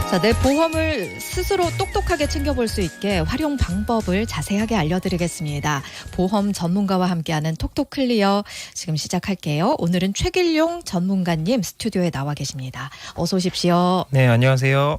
자, 내 보험을 스스로 똑똑하게 챙겨볼 수 있게 활용 방법을 자세하게 알려드리겠습니다. 보험 전문가와 함께하는 톡톡클리어 지금 시작할게요. 오늘은 최길용 전문가님 스튜디오에 나와 계십니다. 어서 오십시오. 네, 안녕하세요.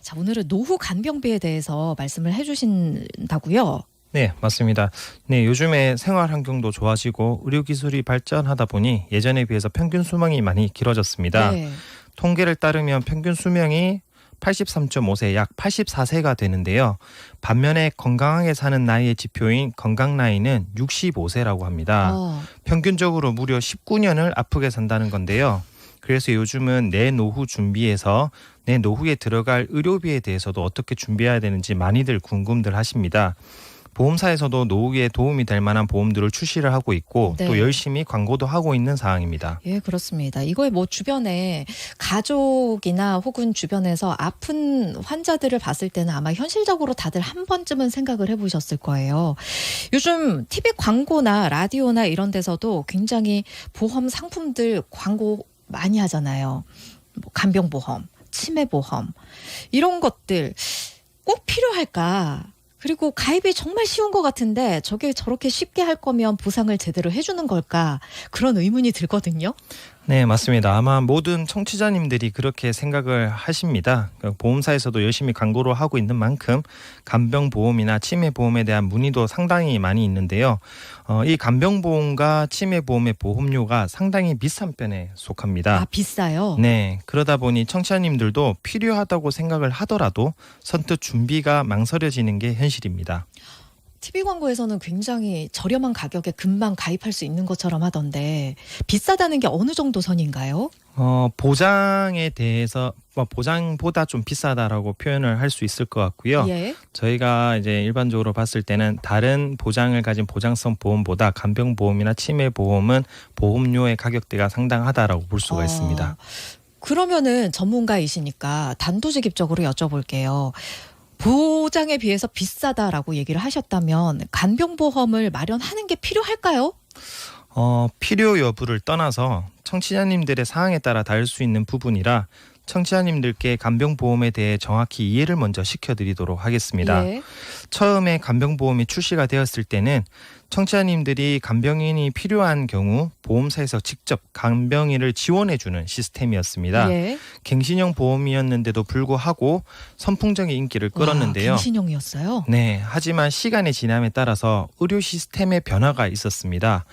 자, 오늘은 노후 간병비에 대해서 말씀을 해주신다고요? 네, 맞습니다. 네, 요즘에 생활 환경도 좋아지고 의료기술이 발전하다 보니 예전에 비해서 평균 수명이 많이 길어졌습니다. 네. 통계를 따르면 평균 수명이 83.5세, 약 84세가 되는데요. 반면에 건강하게 사는 나이의 지표인 건강 나이는 65세라고 합니다. 평균적으로 무려 19년을 아프게 산다는 건데요. 그래서 요즘은 내 노후 준비에서 내 노후에 들어갈 의료비에 대해서도 어떻게 준비해야 되는지 많이들 궁금들 하십니다. 보험사에서도 노후에 도움이 될 만한 보험들을 출시를 하고 있고 네. 또 열심히 광고도 하고 있는 상황입니다. 예, 그렇습니다. 이거에 뭐 주변에 가족이나 혹은 주변에서 아픈 환자들을 봤을 때는 아마 현실적으로 다들 한 번쯤은 생각을 해보셨을 거예요. 요즘 TV 광고나 라디오나 이런 데서도 굉장히 보험 상품들 광고 많이 하잖아요. 뭐 간병보험, 치매보험 이런 것들 꼭 필요할까? 그리고 가입이 정말 쉬운 것 같은데 저게 저렇게 쉽게 할 거면 보상을 제대로 해주는 걸까? 그런 의문이 들거든요. 네, 맞습니다. 아마 모든 청취자님들이 그렇게 생각을 하십니다. 보험사에서도 열심히 광고를 하고 있는 만큼 간병보험이나 치매보험에 대한 문의도 상당히 많이 있는데요. 이 간병보험과 치매보험의 보험료가 상당히 비싼 편에 속합니다. 아, 비싸요? 네, 그러다 보니 청취자님들도 필요하다고 생각을 하더라도 선뜻 준비가 망설여지는 게 현실입니다. TV 광고에서는 굉장히 저렴한 가격에 금방 가입할 수 있는 것처럼 하던데 비싸다는 게 어느 정도 선인가요? 보장에 대해서 보장보다 좀 비싸다라고 표현을 할 수 있을 것 같고요. 예. 저희가 이제 일반적으로 봤을 때는 다른 보장을 가진 보장성 보험보다 간병보험이나 치매보험은 보험료의 가격대가 상당하다라고 볼 수가 있습니다. 그러면은 전문가이시니까 단도직입적으로 여쭤볼게요. 보장에 비해서 비싸다라고 얘기를 하셨다면 간병보험을 마련하는 게 필요할까요? 필요 여부를 떠나서 청취자님들의 사항에 따라 다를 수 있는 부분이라 청취자님들께 간병보험에 대해 정확히 이해를 먼저 시켜드리도록 하겠습니다. 예. 처음에 간병보험이 출시가 되었을 때는 청취자님들이 간병인이 필요한 경우 보험사에서 직접 간병인을 지원해주는 시스템이었습니다. 예. 갱신형 보험이었는데도 불구하고 선풍적인 인기를 끌었는데요. 갱신형이었어요? 네, 하지만 시간의 지남에 따라서 의료 시스템의 변화가 있었습니다.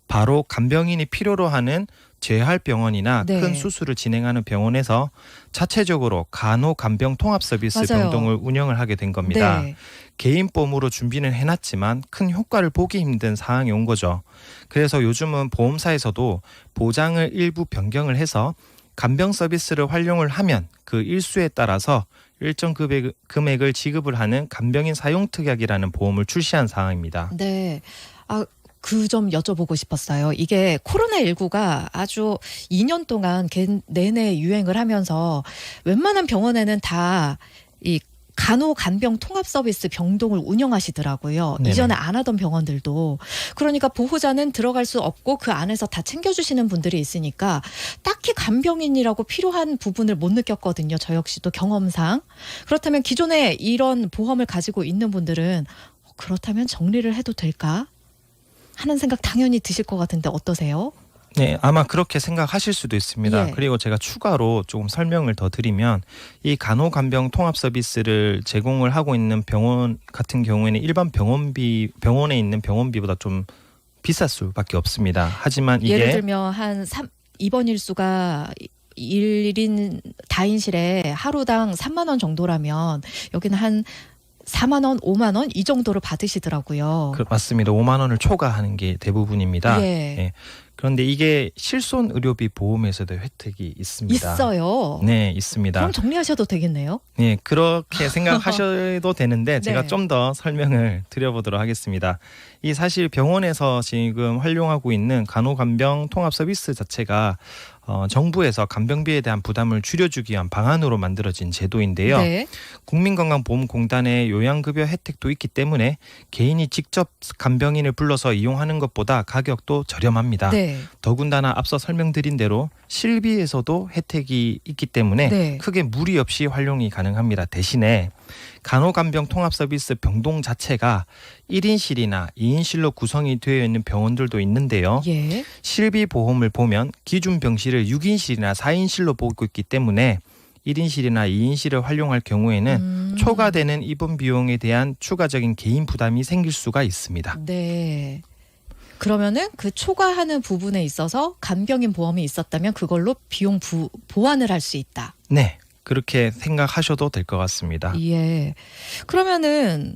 바로 간병인이 필요로 하는 재활병원이나 네. 큰 수술을 진행하는 병원에서 자체적으로 간호간병통합서비스 맞아요. 병동을 운영을 하게 된 겁니다. 네. 개인보험으로 준비는 해놨지만 큰 효과를 보기 힘든 상황이 온 거죠. 그래서 요즘은 보험사에서도 보장을 일부 변경을 해서 간병 서비스를 활용을 하면 그 일수에 따라서 일정 금액을 지급을 하는 간병인 사용특약이라는 보험을 출시한 상황입니다. 네. 그 점 여쭤보고 싶었어요. 이게 코로나19가 아주 2년 동안 내내 유행을 하면서 웬만한 병원에는 다 이 간호간병 통합 서비스 병동을 운영하시더라고요. 네네. 이전에 안 하던 병원들도. 그러니까 보호자는 들어갈 수 없고 그 안에서 다 챙겨주시는 분들이 있으니까 딱히 간병인이라고 필요한 부분을 못 느꼈거든요. 저 역시도 경험상. 그렇다면 기존에 이런 보험을 가지고 있는 분들은 그렇다면 정리를 해도 될까? 하는 생각 당연히 드실 것 같은데 어떠세요? 네, 아마 그렇게 생각하실 수도 있습니다. 예. 그리고 제가 추가로 조금 설명을 더 드리면 이 간호간병 통합 서비스를 제공을 하고 있는 병원 같은 경우에는 일반 병원에 있는 병원비보다 좀 비쌀 수밖에 없습니다. 하지만 이게 예를 들면 입원 일수가 1인 다인실에 하루당 3만 원 정도라면 여기는 한 4만 원, 5만 원 이 정도를 받으시더라고요. 맞습니다. 5만 원을 초과하는 게 대부분입니다. 예. 예. 그런데 이게 실손 의료비 보험에서도 혜택이 있습니다. 있어요. 네, 있습니다. 그럼 정리하셔도 되겠네요. 네, 그렇게 생각하셔도 되는데 제가 네. 좀 더 설명을 드려보도록 하겠습니다. 이 사실 병원에서 지금 활용하고 있는 간호간병 통합 서비스 자체가 정부에서 간병비에 대한 부담을 줄여주기 위한 방안으로 만들어진 제도인데요. 네. 국민건강보험공단의 요양급여 혜택도 있기 때문에 개인이 직접 간병인을 불러서 이용하는 것보다 가격도 저렴합니다. 네. 네. 더군다나 앞서 설명드린 대로 실비에서도 혜택이 있기 때문에 네. 크게 무리 없이 활용이 가능합니다. 대신에 간호간병 통합서비스 병동 자체가 1인실이나 2인실로 구성이 되어 있는 병원들도 있는데요. 예. 실비보험을 보면 기준 병실을 6인실이나 4인실로 보고 있기 때문에 1인실이나 2인실을 활용할 경우에는 초과되는 입원 비용에 대한 추가적인 개인 부담이 생길 수가 있습니다. 네. 그러면은 그 초과하는 부분에 있어서 간병인 보험이 있었다면 그걸로 비용 보완을 할 수 있다. 네, 그렇게 생각하셔도 될 것 같습니다. 예. 그러면은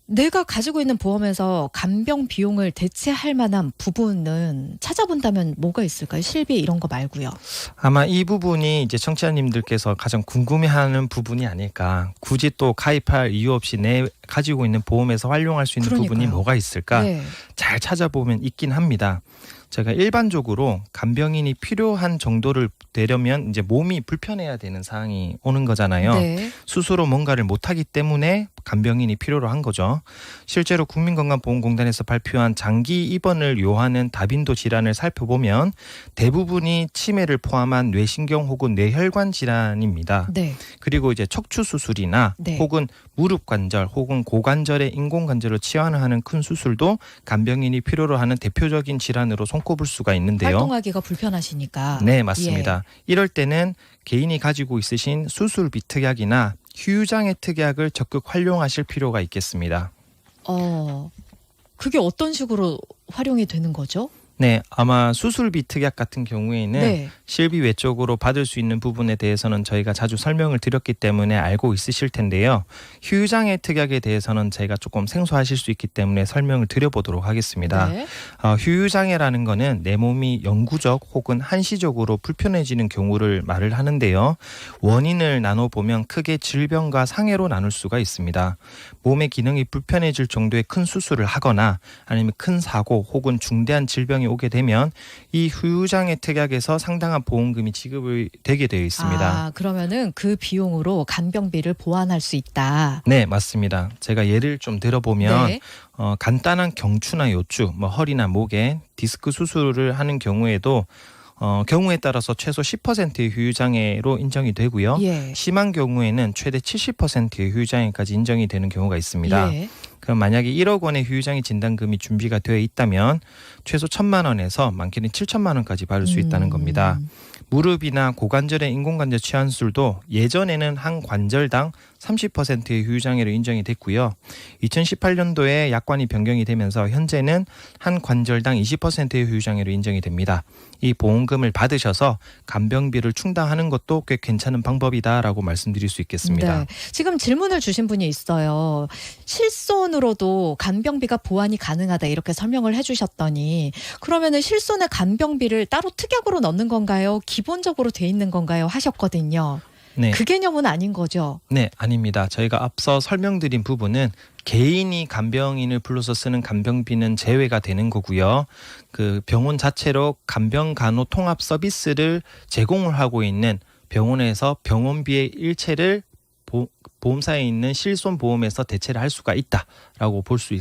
내가 가지고 있는 보험에서 간병 비용을 대체할 만한 부분은 찾아본다면 뭐가 있을까요? 실비 이런 거 말고요. 아마 이 부분이 이제 청취자님들께서 가장 궁금해하는 부분이 아닐까. 굳이 또 가입할 이유 없이 내 가지고 있는 보험에서 활용할 수 있는 그러니까요. 부분이 뭐가 있을까? 네. 잘 찾아보면 있긴 합니다. 제가 일반적으로 간병인이 필요한 정도를 되려면 이제 몸이 불편해야 되는 상황이 오는 거잖아요. 네. 스스로 뭔가를 못하기 때문에 간병인이 필요로 한 거죠. 실제로 국민건강보험공단에서 발표한 장기 입원을 요하는 다빈도 질환을 살펴보면 대부분이 치매를 포함한 뇌신경 혹은 뇌혈관 질환입니다. 네. 그리고 이제 척추 수술이나 네. 혹은 무릎 관절 혹은 고관절의 인공관절로 치환을 하는 큰 수술도 간병인이 필요로 하는 대표적인 질환으로 손꼽을 수가 있는데요. 활동하기가 불편하시니까. 네, 맞습니다. 이럴 때는 개인이 가지고 있으신 수술비 특약이나 휴유장애 특약을 적극 활용하실 필요가 있겠습니다. 그게 어떤 식으로 활용이 되는 거죠? 네, 아마 수술비 특약 같은 경우에는 네. 실비 외적으로 받을 수 있는 부분에 대해서는 저희가 자주 설명을 드렸기 때문에 알고 있으실 텐데요. 휴유장애 특약에 대해서는 제가 조금 생소하실 수 있기 때문에 설명을 드려보도록 하겠습니다. 네. 휴유장애라는 거는 내 몸이 영구적 혹은 한시적으로 불편해지는 경우를 말을 하는데요. 원인을 나눠보면 크게 질병과 상해로 나눌 수가 있습니다. 몸의 기능이 불편해질 정도의 큰 수술을 하거나 아니면 큰 사고 혹은 중대한 질병이 오게 되면 이 휴유장애 특약에서 상당한 보험금이 지급이 되게 되어 있습니다. 그러면은 그 비용으로 간병비를 보완할 수 있다. 네, 맞습니다. 제가 예를 좀 들어보면 네. 간단한 경추나 요추, 허리나 목에 디스크 수술을 하는 경우에도 경우에 따라서 최소 10%의 휴유장애로 인정이 되고요. 예. 심한 경우에는 최대 70%의 휴유장애까지 인정이 되는 경우가 있습니다. 예. 그럼 만약에 1억 원의 휴유장애 진단금이 준비가 되어 있다면 최소 1,000만 원에서 많게는 7천만 원까지 받을 수 있다는 겁니다. 무릎이나 고관절의 인공관절 치환술도 예전에는 한 관절당 30%의 휴유장애로 인정이 됐고요. 2018년도에 약관이 변경이 되면서 현재는 한 관절당 20%의 휴유장애로 인정이 됩니다. 이 보험금을 받으셔서 간병비를 충당하는 것도 꽤 괜찮은 방법이다라고 말씀드릴 수 있겠습니다. 네. 지금 질문을 주신 분이 있어요. 실손으로도 간병비가 보완이 가능하다 이렇게 설명을 해주셨더니 그러면은 실손의 간병비를 따로 특약으로 넣는 건가요? 기본적으로 돼 있는 건가요? 하셨거든요. 네. 그 개념은 아닌 거죠? 네, 아닙니다. 저희가 앞서 설명드린 부분은 개인이 간병인을 불러서 쓰는 간병비는 제외가 되는 거고요. 그 병원 자체로 간병간호 통합 서비스를 제공을 하고 있는 병원에서 병원비의 일체를 보험사에 있는 실손보험에서 대체를 할 수가 있다라고 볼 수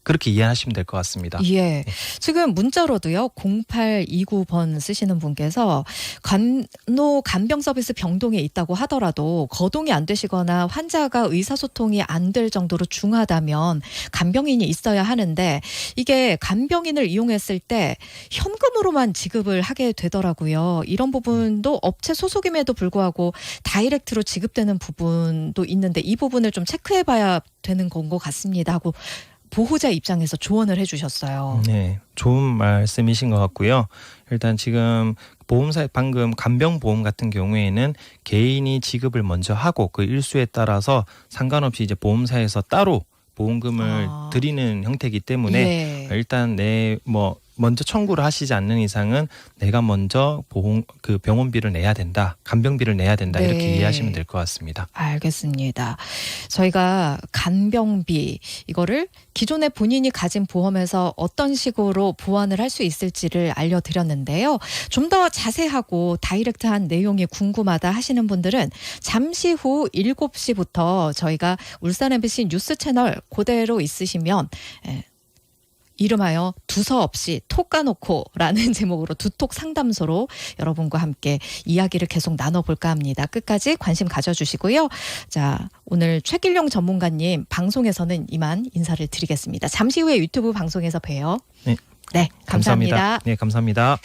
그렇게 이해하시면 될 것 같습니다. 예. 지금 문자로도요. 0829번 쓰시는 분께서 간병 서비스 병동에 있다고 하더라도 거동이 안 되시거나 환자가 의사소통이 안 될 정도로 중하다면 간병인이 있어야 하는데 이게 간병인을 이용했을 때 현금으로만 지급을 하게 되더라고요. 이런 부분도 업체 소속임에도 불구하고 다이렉트로 지급되는 부분도 있는데 이 부분을 좀 체크해 봐야 되는 건 것 같습니다 하고 보호자 입장에서 조언을 해주셨어요. 네, 좋은 말씀이신 것 같고요. 일단 지금 보험사 방금 간병보험 같은 경우에는 개인이 지급을 먼저 하고 그 일수에 따라서 상관없이 이제 보험사에서 따로 보험금을 드리는 형태이기 때문에 일단 먼저 청구를 하시지 않는 이상은 내가 먼저 병원비를 내야 된다, 간병비를 내야 된다 이렇게 이해하시면 될 것 같습니다. 알겠습니다. 저희가 간병비 이거를 기존에 본인이 가진 보험에서 어떤 식으로 보완을 할 수 있을지를 알려드렸는데요. 좀 더 자세하고 다이렉트한 내용이 궁금하다 하시는 분들은 잠시 후 7시부터 저희가 울산 MBC 뉴스 채널 그대로 있으시면 이름하여 두서없이 톡 까놓고라는 제목으로 두톡 상담소로 여러분과 함께 이야기를 계속 나눠볼까 합니다. 끝까지 관심 가져주시고요. 자, 오늘 최길용 전문가님 방송에서는 이만 인사를 드리겠습니다. 잠시 후에 유튜브 방송에서 봬요. 네, 네, 감사합니다. 네, 감사합니다.